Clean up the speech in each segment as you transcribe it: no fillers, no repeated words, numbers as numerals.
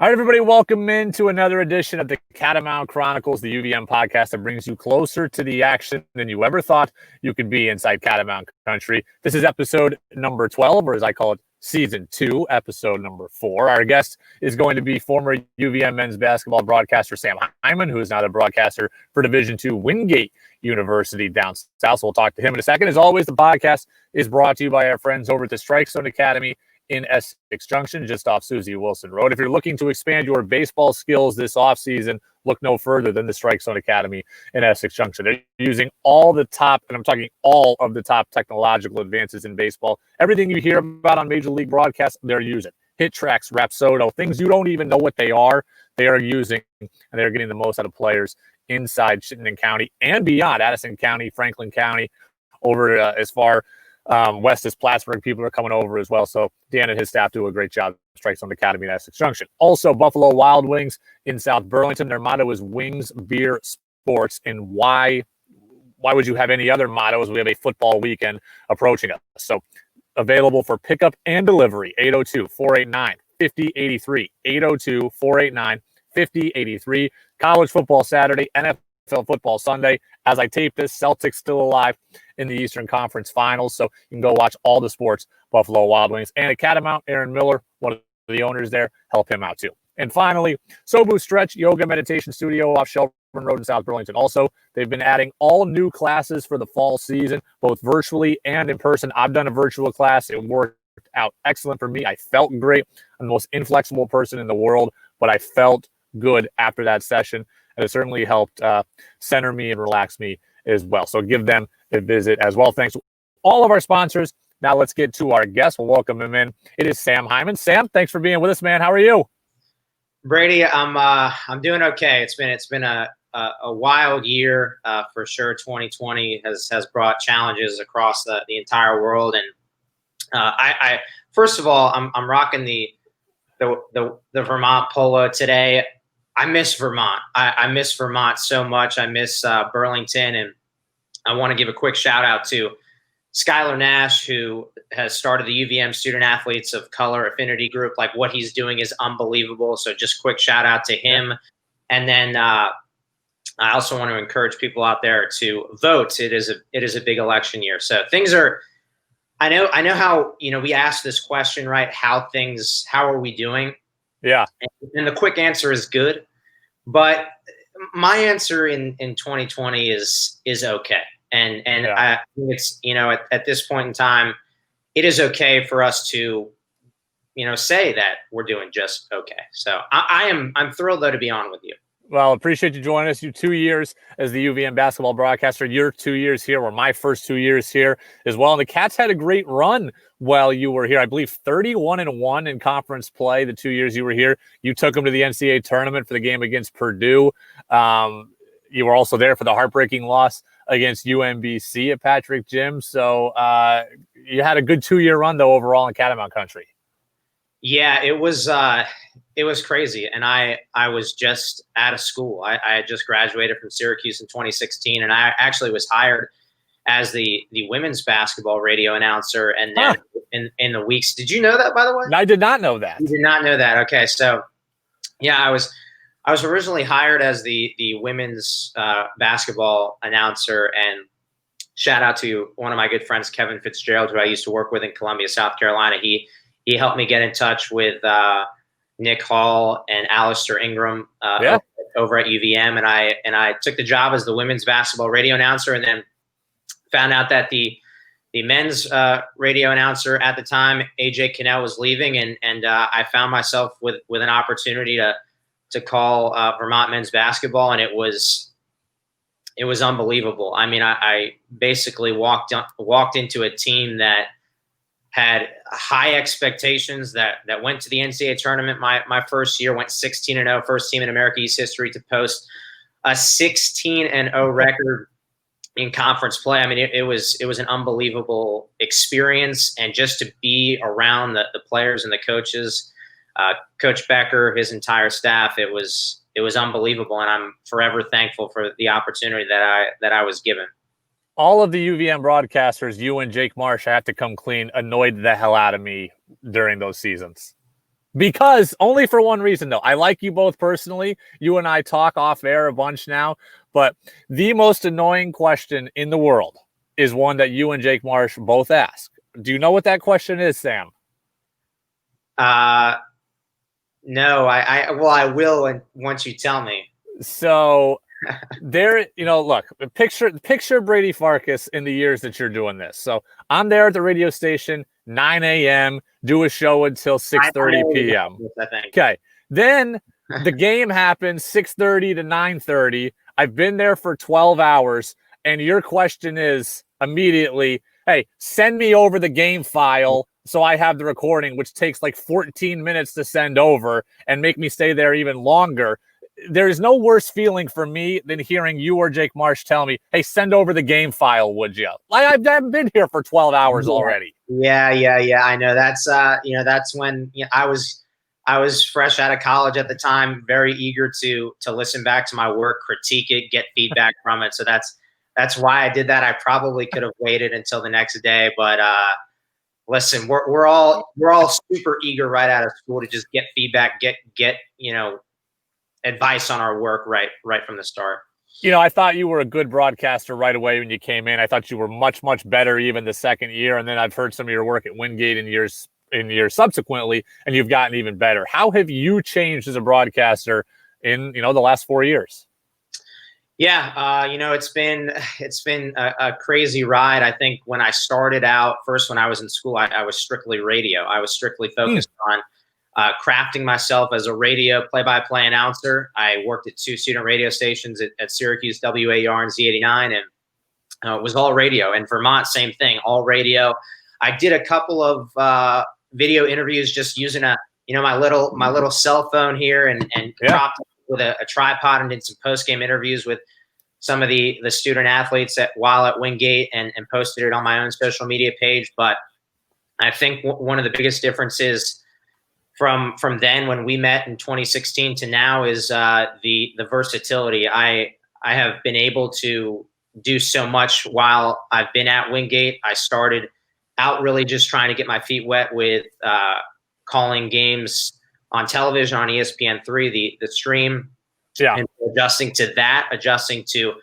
All right, everybody, welcome into another edition of the Catamount Chronicles, the UVM podcast that brings you closer to the action than you ever thought you could be inside Catamount Country. This is episode number 12, or as I call it, season 2, episode number 4. Our guest is going to be former UVM men's basketball broadcaster Sam Hyman, who is now the broadcaster for Division II Wingate University down south. So we'll talk to him in a second. As always, the podcast is brought to you by our friends over at the Strike Zone Academy in Essex, Junction, just off Susie Wilson Road. If you're looking to expand your baseball skills this offseason, look no further than the Strike Zone Academy in Essex Junction. They're using all the top, and I'm talking all of the top technological advances in baseball. Everything you hear about on Major League broadcasts, they're using. Hit tracks, Rapsodo, things you don't even know what they are using, and they're getting the most out of players inside Chittenden County and beyond, Addison County, Franklin County, over as far west as Plattsburgh. People are coming over as well. So Dan and his staff do a great job. Strike Zone Academy in Essex Junction. Also, Buffalo Wild Wings in South Burlington. Their motto is Wings, Beer, Sports. And why would you have any other mottos? We have a football weekend approaching us. So available for pickup and delivery. 802-489-5083. 802-489-5083. College football Saturday, NFL football Sunday. As I tape this, Celtics still alive in the Eastern Conference Finals, so you can go watch all the sports, Buffalo Wild Wings. And at Catamount, Aaron Miller, one of the owners there, help him out too. And finally, Sobu Stretch Yoga Meditation Studio off Shelburne Road in South Burlington. Also, they've been adding all new classes for the fall season, both virtually and in person. I've done a virtual class. It worked out excellent for me. I felt great. I'm the most inflexible person in the world, but I felt good after that session. And it certainly helped center me and relax me as well. So give them a visit as well. Thanks to all of our sponsors. Now let's get to our guest. We'll welcome him in. It is Sam Hyman. Sam, thanks for being with us, man. How are you? Brady, I'm doing okay. It's been a wild year for sure. 2020 has brought challenges across the entire world. And I first of all, I'm rocking the Vermont polo today. I miss Vermont. I miss Vermont so much. I miss Burlington. And I want to give a quick shout out to Skylar Nash, who has started the UVM Student Athletes of Color Affinity Group. Like, what he's doing is unbelievable. So just quick shout out to him. And then I also want to encourage people out there to vote. It is a big election year. So things are, I know how, we asked this question, right? How are we doing? Yeah. And the quick answer is good. But my answer in 2020 is okay. And yeah. I think it's, at this point in time, it is okay for us to, say that we're doing just okay. So I'm thrilled, though, to be on with you. Well, appreciate you joining us. You 2 years as the UVM basketball broadcaster. Your 2 years here were my first 2 years here as well. And the Cats had a great run while you were here. I believe 31-1 in conference play the 2 years you were here. You took them to the NCAA tournament for the game against Purdue. You were also there for the heartbreaking loss against UMBC at Patrick Gym. So you had a good 2-year run, though, overall in Catamount Country. Yeah, it was crazy. And I was just out of school. I had just graduated from Syracuse in 2016, and I actually was hired as the women's basketball radio announcer. And then in the weeks, did you know that, by the way? I did not know that. You did not know that. Okay. So yeah, I was originally hired as the women's basketball announcer, and shout out to one of my good friends, Kevin Fitzgerald, who I used to work with in Columbia, South Carolina. He helped me get in touch with Nick Hall and Alistair Ingram over at UVM, and I took the job as the women's basketball radio announcer, and then found out that the men's radio announcer at the time, AJ Cannell, was leaving, and I found myself with an opportunity to call Vermont men's basketball, and it was unbelievable. I mean, I basically walked into a team that had high expectations, that went to the NCAA tournament my first year, went 16-0, first team in America East history to post a 16-0 record in conference play. I mean, it was an unbelievable experience, and just to be around the players and the coaches, Coach Becker, his entire staff, it was unbelievable, and I'm forever thankful for the opportunity that I was given. All of the UVM broadcasters, you and Jake Marsh, I have to come clean, annoyed the hell out of me during those seasons. Because only for one reason, though. I like you both personally. You and I talk off air a bunch now, but the most annoying question in the world is one that you and Jake Marsh both ask. Do you know what that question is, Sam? No, I will once you tell me. So there, look, picture Brady Farkas in the years that you're doing this. So I'm there at the radio station, 9 a.m., do a show until 6:30 p.m. I think. Okay. Then the game happens 6:30 to 9:30. I've been there for 12 hours. And your question is immediately, hey, send me over the game file so I have the recording, which takes like 14 minutes to send over and make me stay there even longer. There is no worse feeling for me than hearing you or Jake Marsh tell me, hey, send over the game file, would you? I've been here for 12 hours already. Yeah. I know that's, that's when I was fresh out of college at the time, very eager to listen back to my work, critique it, get feedback from it. So that's why I did that. I probably could have waited until the next day, but listen, we're all super eager right out of school to just get feedback, get advice on our work right from the start. I thought you were a good broadcaster right away when you came in. I thought you were much, much better even the second year. And then I've heard some of your work at Wingate in years subsequently, and you've gotten even better. How have you changed as a broadcaster in, the last 4 years? Yeah, it's been a crazy ride. I think when I started out, first when I was in school, I was strictly radio. I was strictly focused on crafting myself as a radio play-by-play announcer. I worked at 2 student radio stations at Syracuse, WAR and Z89, and it was all radio. And Vermont, same thing, all radio. I did a couple of video interviews just using my little cell phone here and propped with a tripod, and did some post-game interviews with some of the student athletes while at Wingate and posted it on my own social media page. But I think one of the biggest differences from then when we met in 2016 to now is the versatility. I have been able to do so much while I've been at Wingate. I started out really just trying to get my feet wet with calling games on television on ESPN3, the stream. Yeah. And adjusting to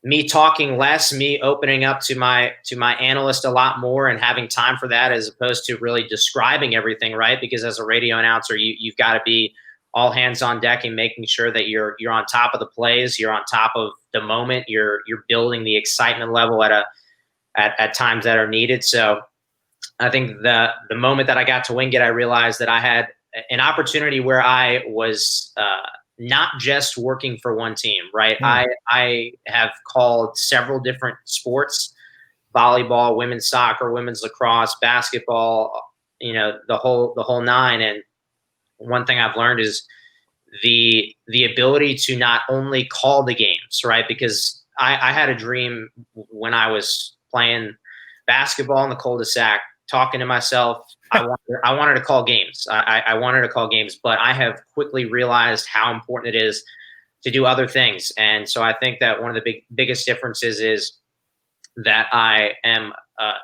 me talking less, me opening up to my analyst a lot more and having time for that, as opposed to really describing everything, right? Because as a radio announcer, you've got to be all hands on deck and making sure that you're on top of the plays, you're on top of the moment, you're building the excitement level at times that are needed. So I think the moment that I got to Wingate, I realized that I had an opportunity where I was not just working for one team, right? I have called several different sports: volleyball, women's soccer, women's lacrosse, basketball, the whole nine. And one thing I've learned is the ability to not only call the games, right? Because I had a dream when I was playing basketball in the cul-de-sac, talking to myself. I wanted to call games. I wanted to call games, but I have quickly realized how important it is to do other things. And so I think that one of the biggest differences is that I am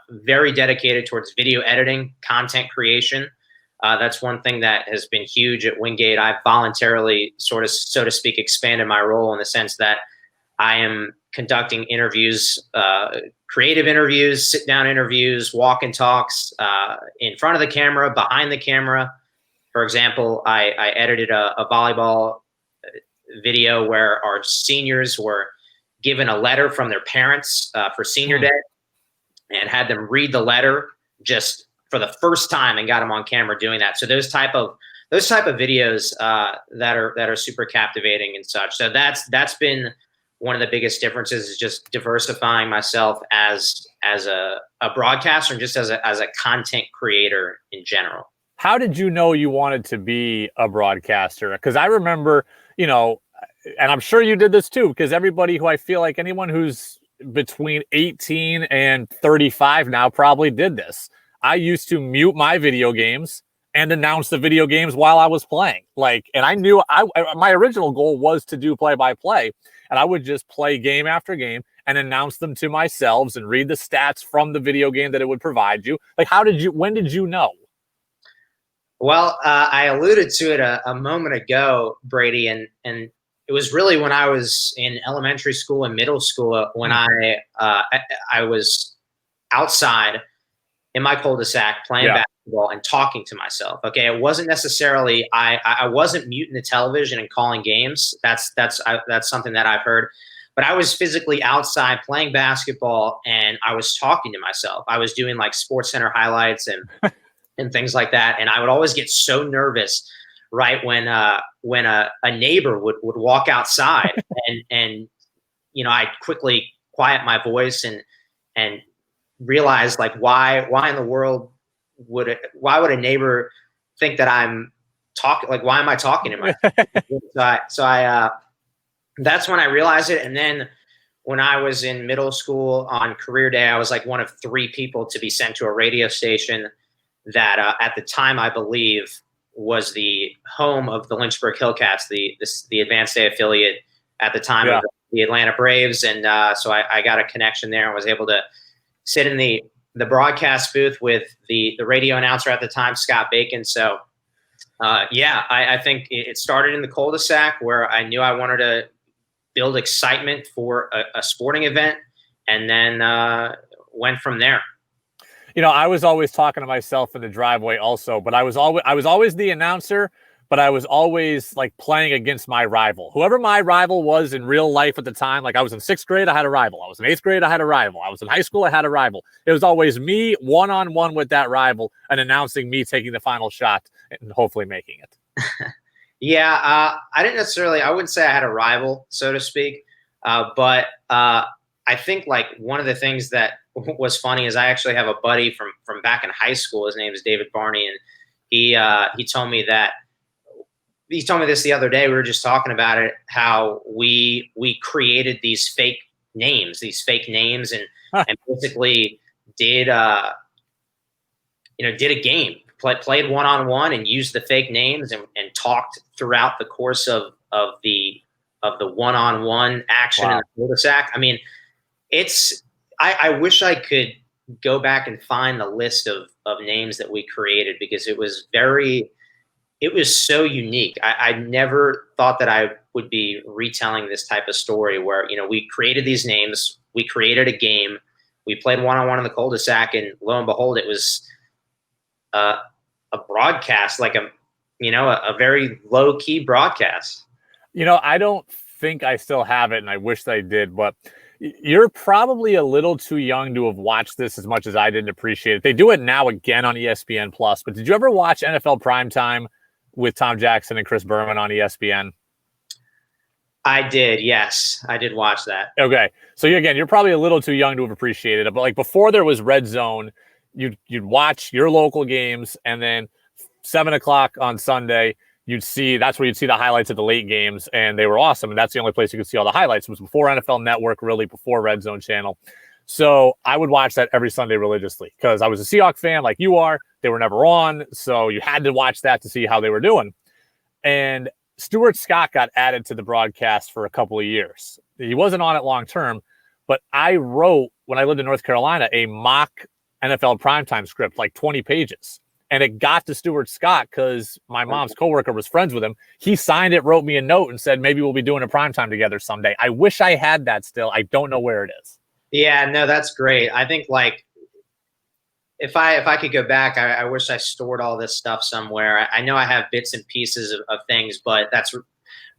very dedicated towards video editing, content creation. That's one thing that has been huge at Wingate. I've voluntarily so to speak, expanded my role in the sense that I am conducting interviews, creative interviews, sit-down interviews, walk and talks, in front of the camera, behind the camera. For example, I edited a volleyball video where our seniors were given a letter from their parents for senior day, and had them read the letter just for the first time and got them on camera doing that. So those type of videos that are super captivating and such. So that's been one of the biggest differences, is just diversifying myself as a broadcaster and just as a content creator in general. How did you know you wanted to be a broadcaster? Because I remember, and I'm sure you did this too, because everybody who I feel like anyone who's between 18 and 35 now probably did this. I used to mute my video games and announce the video games while I was playing. And I knew my original goal was to do play-by-play, and I would just play game after game and announce them to myself and read the stats from the video game that it would provide you. When did you know? Well, I alluded to it a moment ago, Brady, and it was really when I was in elementary school and middle school when I was outside in my cul-de-sac playing basketball and talking to myself. Okay, it wasn't necessarily I wasn't muting the television and calling games. That's something that I've heard. But I was physically outside playing basketball and I was talking to myself. I was doing like Sports Center highlights and things like that. And I would always get so nervous, right, when a neighbor would walk outside and I'd quickly quiet my voice and realize like why in the world would a neighbor think that I'm talking, like why am I talking to myself? so I that's when I realized it. And then when I was in middle school on career day, I was like one of 3 people to be sent to a radio station that at the time I believe was the home of the Lynchburg Hillcats, the Advanced A affiliate at the time of the Atlanta Braves. And so I got a connection there and was able to sit in the broadcast booth with the radio announcer at the time, Scott Bacon. So I think it started in the cul-de-sac where I knew I wanted to build excitement for a sporting event, and then went from there. I was always talking to myself in the driveway also, but I was always the announcer, but I was always like playing against my rival. Whoever my rival was in real life at the time, like I was in 6th grade, I had a rival. I was in 8th grade, I had a rival. I was in high school, I had a rival. It was always me one-on-one with that rival and announcing me taking the final shot and hopefully making it. I wouldn't say I had a rival, so to speak. But I think like one of the things that was funny is I actually have a buddy from back in high school. His name is David Barney. And he told me this the other day. We were just talking about it, how we created these fake names and basically did a game. Played one-on-one and used the fake names and talked throughout the course of the one-on-one action in the cul-de-sac. I mean, I wish I could go back and find the list of names that we created because it was so unique. I never thought that I would be retelling this type of story where, we created these names, we created a game, we played one-on-one in the cul-de-sac, and lo and behold, it was a broadcast, like a very low key broadcast. I don't think I still have it, and I wish that I did, but you're probably a little too young to have watched this as much as I didn't appreciate it. They do it now again on ESPN Plus, but did you ever watch NFL Primetime with Tom Jackson and Chris Berman on ESPN? I did, yes. I did watch that. Okay. So you're probably a little too young to have appreciated it, but like before there was Red Zone, you'd watch your local games, and then 7:00 on Sunday, that's where you'd see the highlights of the late games, and they were awesome. And that's the only place you could see all the highlights. It was before NFL Network, really before Red Zone Channel. So I would watch that every Sunday religiously because I was a Seahawks fan like you are. They were never on, so you had to watch that to see how they were doing. And Stuart Scott got added to the broadcast for a couple of years. He wasn't on it long term, but I wrote, when I lived in North Carolina, a mock NFL primetime script, like 20 pages. And it got to Stuart Scott because my mom's coworker was friends with him. He signed it, wrote me a note, and said, maybe we'll be doing a primetime together someday. I wish I had that still. I don't know where it is. Yeah, no, that's great. I think like if I could go back, I wish I stored all this stuff somewhere. I know I have bits and pieces of things, but that's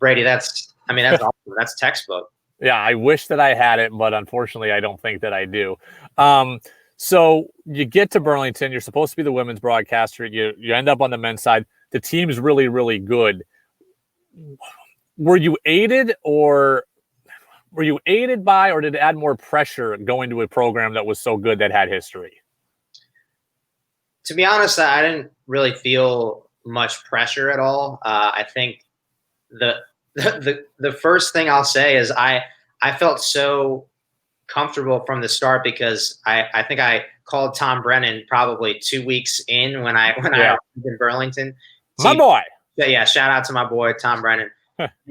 Brady. That's awesome. That's textbook. Yeah, I wish that I had it, but unfortunately, I don't think that I do. So you get to Burlington. You're supposed to be the women's broadcaster. You end up on the men's side. The team's really, really good. Were you aided by, or did it add more pressure going to a program that was so good that had history? To be honest, I didn't really feel much pressure at all. I think the first thing I'll say is I felt so comfortable from the start because I think I called Tom Brennan probably 2 weeks in when I was in Burlington. My boy. Yeah, shout out to my boy Tom Brennan.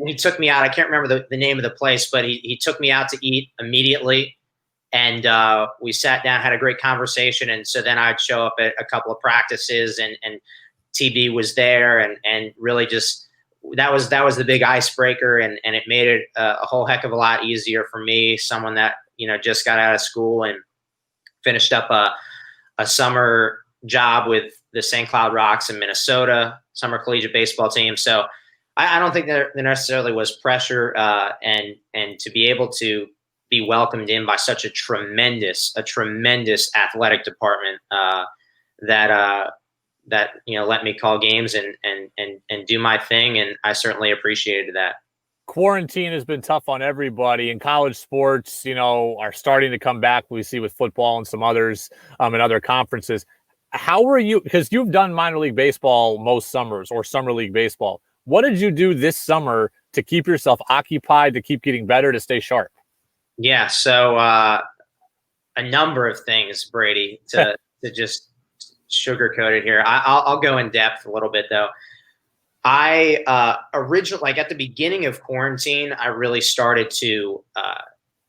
He took me out. I can't remember the name of the place, but he took me out to eat immediately. And we sat down, had a great conversation. And so then I'd show up at a couple of practices and TB was there, and really just that was the big icebreaker, and it made it a whole heck of a lot easier for me, someone that just got out of school and finished up a summer job with the St. Cloud Rocks in Minnesota, summer collegiate baseball team. So I don't think there necessarily was pressure, and to be able to be welcomed in by such a tremendous athletic department that let me call games and do my thing, and I certainly appreciated that. Quarantine has been tough on everybody, and college sports, are starting to come back. We see with football and some others in other conferences. How were you? Because you've done minor league baseball most summers or summer league baseball. What did you do this summer to keep yourself occupied, to keep getting better, to stay sharp? Yeah, so a number of things, Brady, to just sugarcoat it here. I'll go in depth a little bit though. I originally, at the beginning of quarantine, I really started to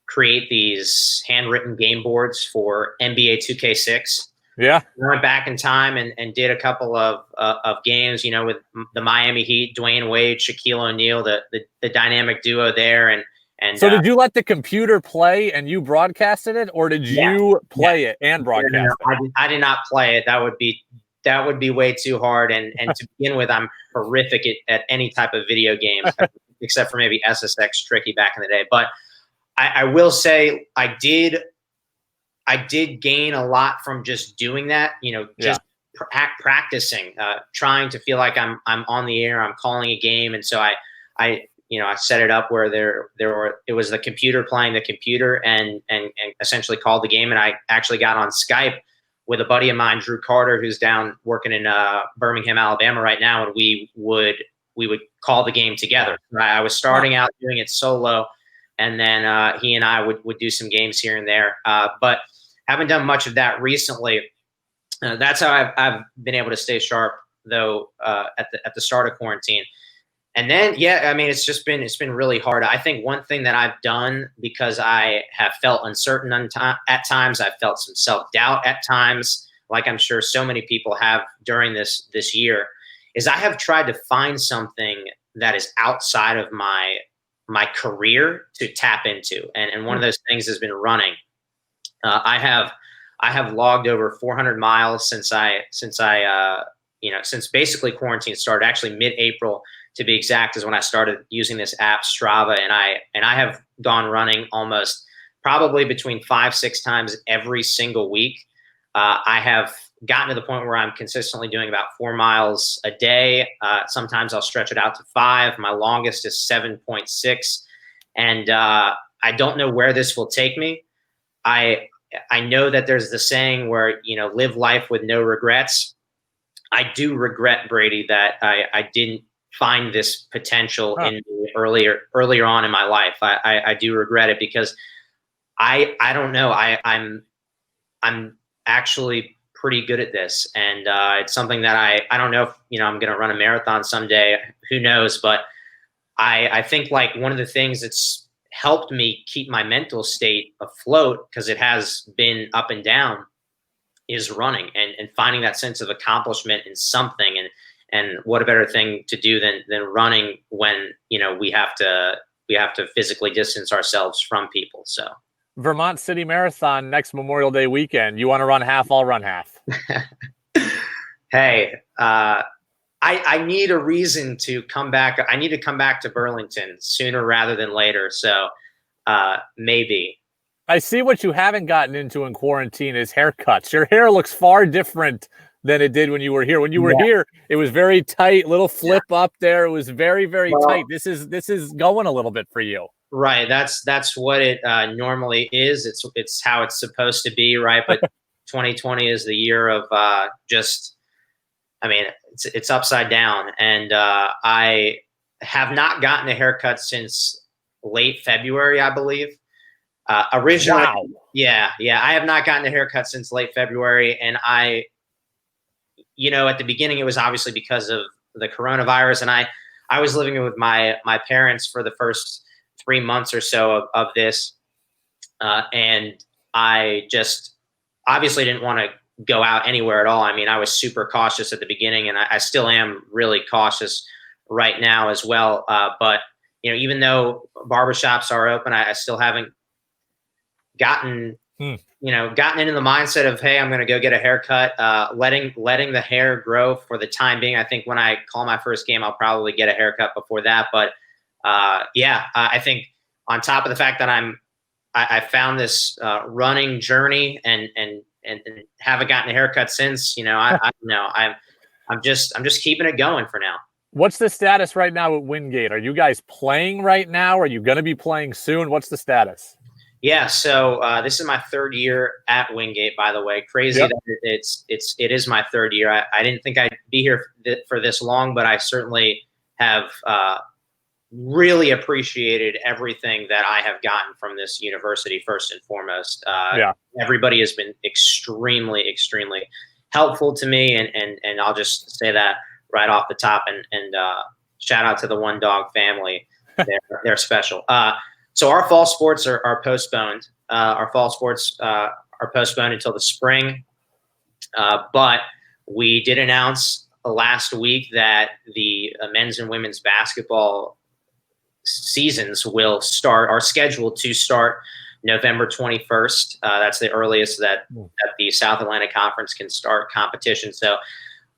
create these handwritten game boards for NBA 2K6. Yeah, I went back in time and did a couple of games, with the Miami Heat, Dwayne Wade, Shaquille O'Neal, the dynamic duo there, and so did you let the computer play and you broadcasted it, or did you play it and broadcast it? I did not play it. That would be way too hard. And to begin with, I'm horrific at any type of video game, except for maybe SSX Tricky back in the day. But I will say I did gain a lot from just doing that. Practicing, trying to feel like I'm on the air, I'm calling a game, and so I set it up where it was the computer playing the computer and essentially called the game. And I actually got on Skype with a buddy of mine, Drew Carter, who's down working in Birmingham, Alabama right now, and we would call the game together. I was starting out doing it solo, and then he and I would do some games here and there, but haven't done much of that recently. That's how I've been able to stay sharp though at the start of quarantine. And then, it's been really hard. I think one thing that I've done, because I have felt uncertain at times, I've felt some self-doubt at times, like I'm sure so many people have during this year, is I have tried to find something that is outside of my career to tap into. And one of those things has been running. I have logged over 400 miles since basically quarantine started, actually mid-April, to be exact, is when I started using this app Strava, and I have gone running almost probably between 5-6 times every single week. I have gotten to the point where I'm consistently doing about 4 miles a day. Sometimes I'll stretch it out to 5. My longest is 7.6, and I don't know where this will take me. I know that there's the saying where live life with no regrets. I do regret, Brady, that I didn't find this potential in earlier on in my life. I do regret it, because I don't know. I'm actually pretty good at this, and it's something that I don't know if I'm going to run a marathon someday. Who knows? But I think like one of the things that's helped me keep my mental state afloat, because it has been up and down, is running and finding that sense of accomplishment in something. And what a better thing to do than running when we have to physically distance ourselves from people. So Vermont City Marathon next Memorial Day weekend. You want to run half? I'll run half. Hey, I need a reason to come back. I need to come back to Burlington sooner rather than later. So maybe. I see what you haven't gotten into in quarantine is haircuts. Your hair looks far different than it did when you were here. When you were here, it was very tight, little flip up there. It was very, very tight. This is going a little bit for you. Right. That's what it normally is. It's how it's supposed to be, right? But 2020 is the year of it's upside down. And I have not gotten a haircut since late February, I believe. Originally, wow. Yeah. I have not gotten a haircut since late February, and at the beginning, it was obviously because of the coronavirus, and I was living with my parents for the first 3 months or so of this, and I just obviously didn't want to go out anywhere at all. I mean, I was super cautious at the beginning, and I still am really cautious right now as well. But even though barbershops are open, I still haven't gotten gotten into the mindset of, hey, I'm going to go get a haircut. Letting the hair grow for the time being. I think when I call my first game, I'll probably get a haircut before that. But I think on top of the fact that I found this running journey and haven't gotten a haircut since. I don't know. I'm just keeping it going for now. What's the status right now at Wingate? Are you guys playing right now? Are you going to be playing soon? What's the status? Yeah, so this is my third year at Wingate, by the way. Crazy that it is my third year. I didn't think I'd be here for this long, but I certainly have really appreciated everything that I have gotten from this university, first and foremost. Everybody has been extremely, extremely helpful to me, and I'll just say that right off the top, and shout out to the One Dog family. They're special. So our fall sports are postponed. Our fall sports are postponed until the spring. But we did announce last week that the men's and women's basketball seasons are scheduled to start November 21st. That's the earliest that the South Atlantic Conference can start competition. So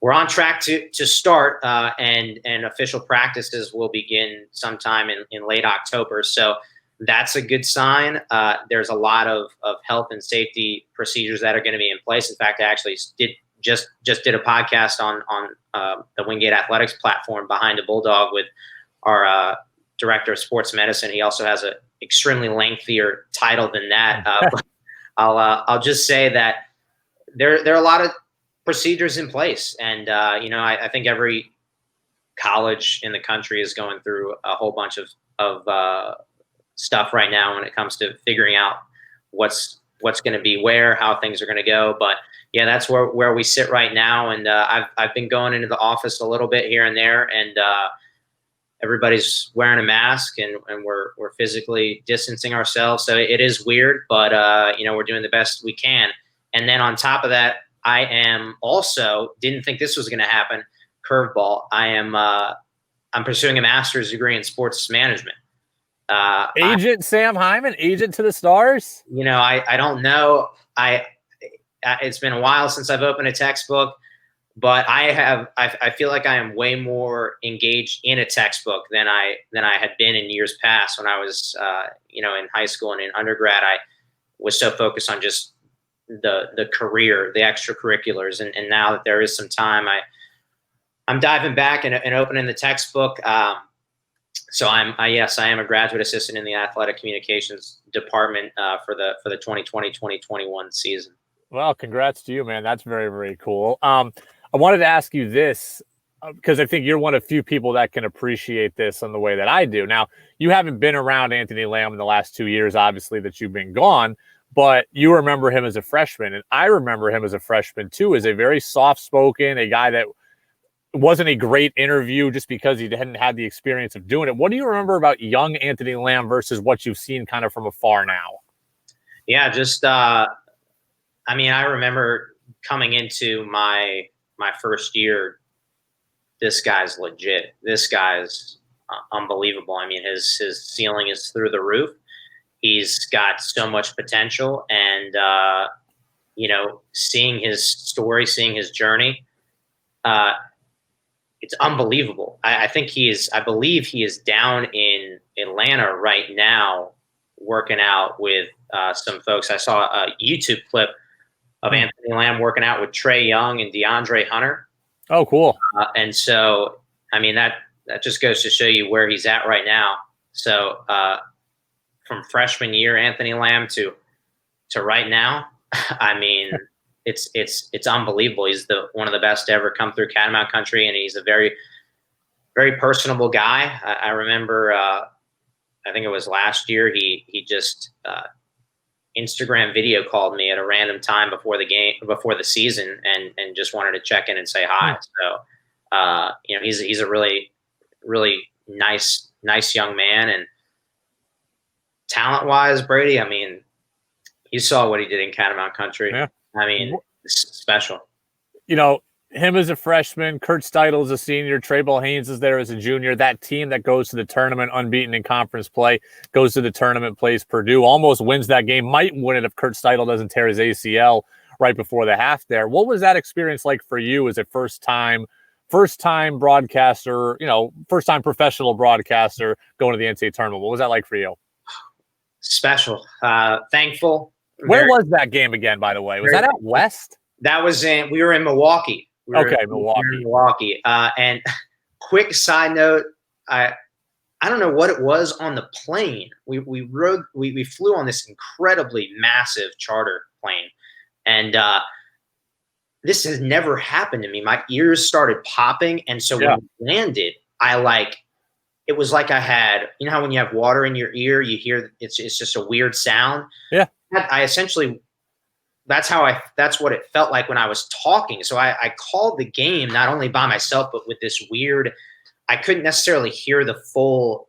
we're on track to start, and official practices will begin sometime in late October. So that's a good sign. There's a lot of health and safety procedures that are going to be in place. In fact, I actually just did a podcast on the Wingate Athletics platform, Behind the Bulldog, with our director of sports medicine. He also has an extremely lengthier title than that. But I'll just say that there are a lot of procedures in place, and I think every college in the country is going through a whole bunch of stuff right now when it comes to figuring out what's going to be where, how things are going to go. But yeah, that's where we sit right now. And I've been going into the office a little bit here and there, and everybody's wearing a mask, and we're physically distancing ourselves. So it is weird, but we're doing the best we can. And then on top of that, I am also, didn't think this was going to happen, curveball. I'm pursuing a master's degree in sports management. Agent Sam Hyman, agent to the stars. I don't know. It's been a while since I've opened a textbook, but I feel like I am way more engaged in a textbook than I had been in years past. When I was in high school and in undergrad, I was so focused on just the career, the extracurriculars, and now that there is some time, I'm diving back and opening the textbook. So I am a graduate assistant in the athletic communications department for the 2020-2021 season. Well, congrats to you, man. That's very, very cool. I wanted to ask you this because I think you're one of few people that can appreciate this in the way that I do. Now, you haven't been around Anthony Lamb in the last 2 years, obviously, that you've been gone, but you remember him as a freshman, and I remember him as a freshman too, as a very soft-spoken, a guy that wasn't a great interview just because he hadn't had the experience of doing it. What do you remember about young Anthony Lamb versus what you've seen kind of from afar now? Yeah, just I remember coming into my first year, this guy's legit. This guy's unbelievable. I mean, his ceiling is through the roof. He's got so much potential, and seeing his story, seeing his journey, it's unbelievable. I believe he is down in Atlanta right now working out with some folks. I saw a YouTube clip of Anthony Lamb working out with Trae Young and DeAndre Hunter. Oh, cool. And so, I mean, that just goes to show you where he's at right now. So from freshman year, Anthony Lamb to right now, I mean, it's unbelievable. He's one of the best to ever come through Catamount Country, and he's a very, very personable guy. I remember, I think it was last year, he just Instagram video called me at a random time before the season, and just wanted to check in and say hi. So, he's a really, really nice young man, and talent-wise, Brady, I mean, you saw what he did in Catamount Country. Yeah. I mean, special. You know, him as a freshman, Kurt Steidl as a senior, Trayball Haynes is there as a junior. That team that goes to the tournament unbeaten in conference play, goes to the tournament, plays Purdue, almost wins that game, might win it if Kurt Steidl doesn't tear his ACL right before the half there. What was that experience like for you as a first-time broadcaster, first-time professional broadcaster going to the NCAA tournament? What was that like for you? Special. Thankful. Where was that game again, by the way? Was that out west? That was we were in Milwaukee. Milwaukee. And quick side note, I don't know what it was on the plane. We flew on this incredibly massive charter plane, and this has never happened to me. My ears started popping, and so when we landed, it was like I had, how when you have water in your ear, you hear it's just a weird sound. Yeah, I essentially. That's what it felt like when I was talking. So I called the game not only by myself, but with this weird, I couldn't necessarily hear the full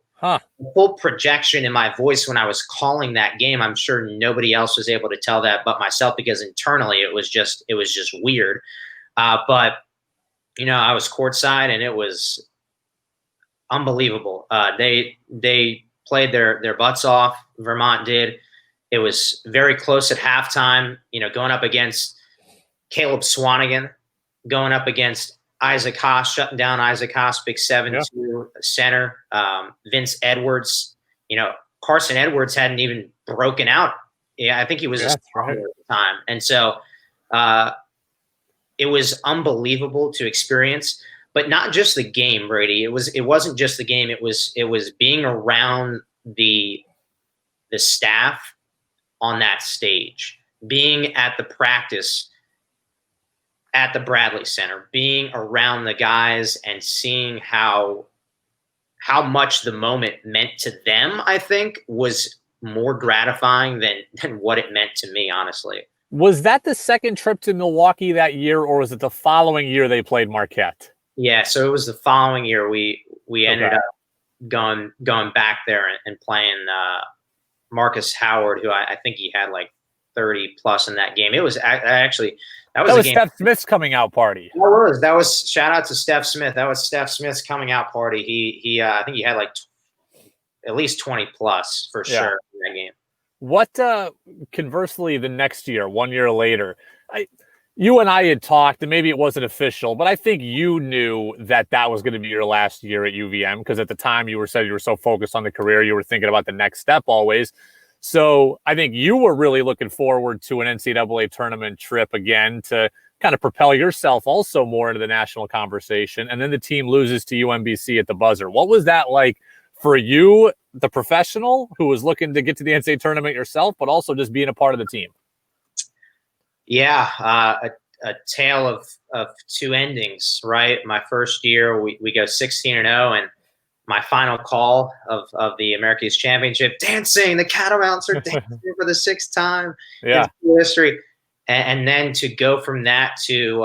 projection in my voice when I was calling that game. I'm sure nobody else was able to tell that but myself, because internally it was just weird. But I was courtside and it was unbelievable. They played their butts off. Vermont did. It was very close at halftime, going up against Caleb Swanigan, going up against Isaac Haas, shutting down Isaac Haas, big 7'2" center. Vince Edwards, Carson Edwards hadn't even broken out. Yeah, I think he was at the time. And so it was unbelievable to experience, but not just the game, Brady. It wasn't just the game. It was being around the staff on that stage, being at the practice at the Bradley Center, being around the guys and seeing how much the moment meant to them, I think, was more gratifying than what it meant to me, honestly. Was that the second trip to Milwaukee that year, or was it the following year they played Marquette? Yeah, so it was the following year we ended up going back there and playing Marcus Howard, who I think he had like 30 plus in that game. It was actually that was Steph Smith's coming out party. That was shout out to Steph Smith. That was Steph Smith's coming out party. He I think he had like at least 20 plus for sure in that game. What conversely, the next year, 1 year later, you and I had talked, and maybe it wasn't official, but I think you knew that was going to be your last year at UVM, because at the time you were so focused on the career, you were thinking about the next step always. So I think you were really looking forward to an NCAA tournament trip again to kind of propel yourself also more into the national conversation. And then the team loses to UMBC at the buzzer. What was that like for you, the professional who was looking to get to the NCAA tournament yourself, but also just being a part of the team? Yeah, a tale of two endings, right? My first year, we go 16-0, and my final call of the America's Championship, dancing, the Catamounts are dancing for the sixth time in history. And then to go from that to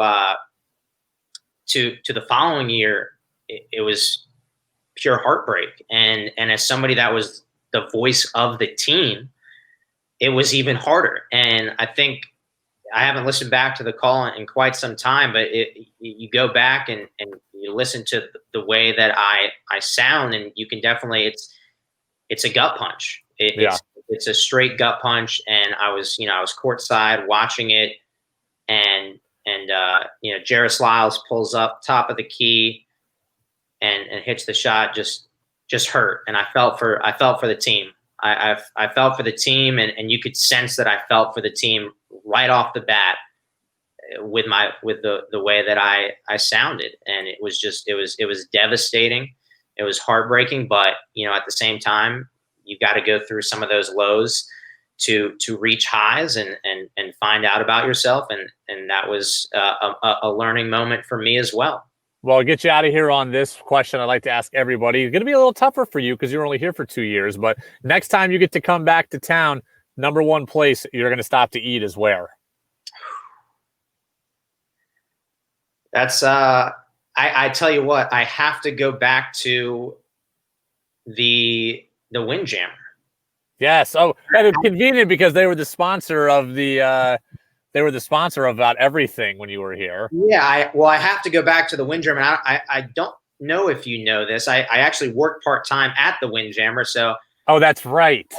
the following year, it was pure heartbreak. And as somebody that was the voice of the team, it was even harder. And I think I haven't listened back to the call in quite some time, but you go back and you listen to the way that I sound, and you can definitely, it's a gut punch. It's a straight gut punch. And I was courtside watching it, and Jairus Lyles pulls up top of the key and hits the shot, just hurt. And I felt for the team. I felt for the team, and you could sense that I felt for the team right off the bat with the way that I sounded. And it was devastating. It was heartbreaking, but at the same time, you got to go through some of those lows to reach highs and find out about yourself. And that was a learning moment for me as well. Well, I'll get you out of here on this question I'd like to ask everybody. It's going to be a little tougher for you because you're only here for 2 years, but next time you get to come back to town, number one place you're going to stop to eat is where? That's I tell you what, I have to go back to the Windjammer. Yes. Oh, and it's convenient because they were the sponsor of the They were the sponsor of about everything when you were here. Yeah, I have to go back to the Windjammer. I don't know if you know this. I actually worked part-time at the Windjammer, so oh, that's right.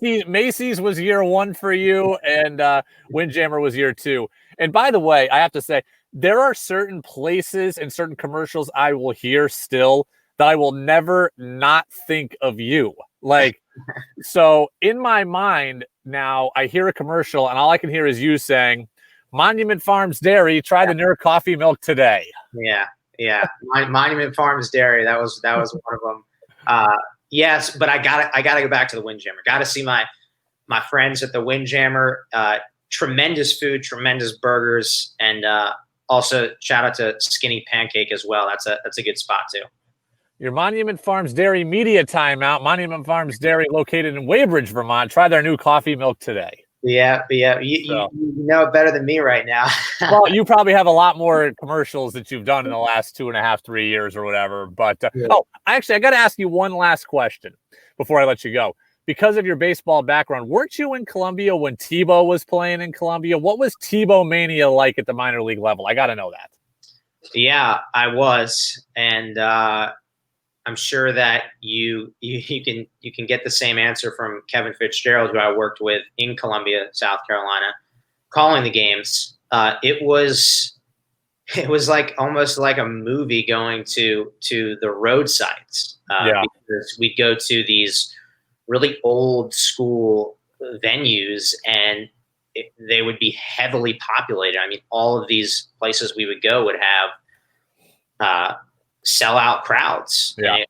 Macy's was year 1 for you, and Windjammer was year 2. And by the way, I have to say, there are certain places and certain commercials I will hear still that I will never not think of you. Like, so in my mind now, I hear a commercial and all I can hear is you saying, Monument Farms Dairy, try the Near Coffee Milk today. Yeah. Monument Farms Dairy. That was one of them. Yes, but I gotta go back to the Windjammer. Got to see my friends at the Windjammer. Tremendous food, tremendous burgers, and also shout out to Skinny Pancake as well. That's a good spot too. Your Monument Farms Dairy media timeout. Monument Farms Dairy, located in Weybridge, Vermont. Try their new coffee milk today. Yeah. You know it better than me right now. Well, you probably have a lot more commercials that you've done in the last 2.5, 3 years or whatever. But I got to ask you one last question before I let you go. Because of your baseball background, weren't you in Columbia when Tebow was playing in Columbia? What was Tebow mania like at the minor league level? I got to know that. Yeah, I was, and I'm sure that you can get the same answer from Kevin Fitzgerald, who I worked with in Columbia, South Carolina, calling the games. It was like almost like a movie going to the roadsides. Because we'd go to these really old school venues, and they would be heavily populated. I mean, all of these places we would go would have sellout crowds. Yeah. And,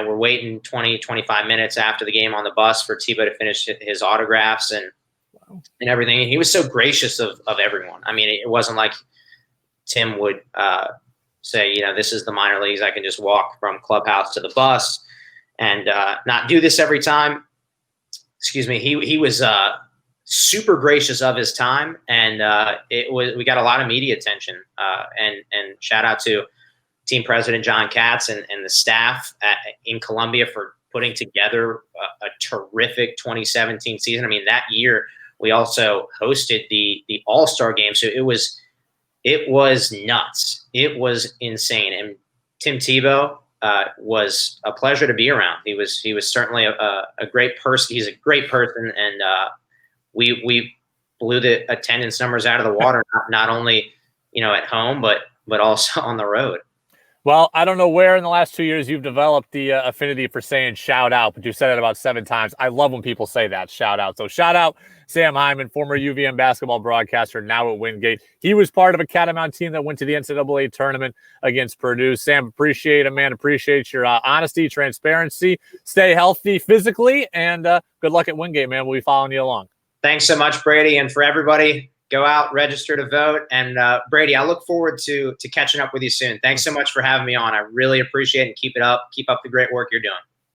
we're waiting 20, 25 minutes after the game on the bus for Tebow to finish his autographs and everything. And he was so gracious of everyone. I mean, it wasn't like Tim would say, this is the minor leagues. I can just walk from clubhouse to the bus and not do this every time. Excuse me. He was super gracious of his time, and we got a lot of media attention. And shout out to team president John Katz and the staff in Columbia for putting together a terrific 2017 season. I mean, that year we also hosted the All-Star game, so it was nuts. It was insane. And Tim Tebow was a pleasure to be around. He was certainly a great person. He's a great person, and we blew the attendance numbers out of the water, not only at home but also on the road. Well, I don't know where in the last 2 years you've developed the affinity for saying shout out, but you said it about 7 times. I love when people say that, shout out. So shout out Sam Hyman, former UVM basketball broadcaster, now at Wingate. He was part of a Catamount team that went to the NCAA Tournament against Purdue. Sam, appreciate it, man. Appreciate your honesty, transparency. Stay healthy physically, and good luck at Wingate, man. We'll be following you along. Thanks so much, Brady. And for everybody, go out, register to vote. And Brady, I look forward to catching up with you soon. Thanks so much for having me on. I really appreciate it, and keep it up. Keep up the great work you're doing.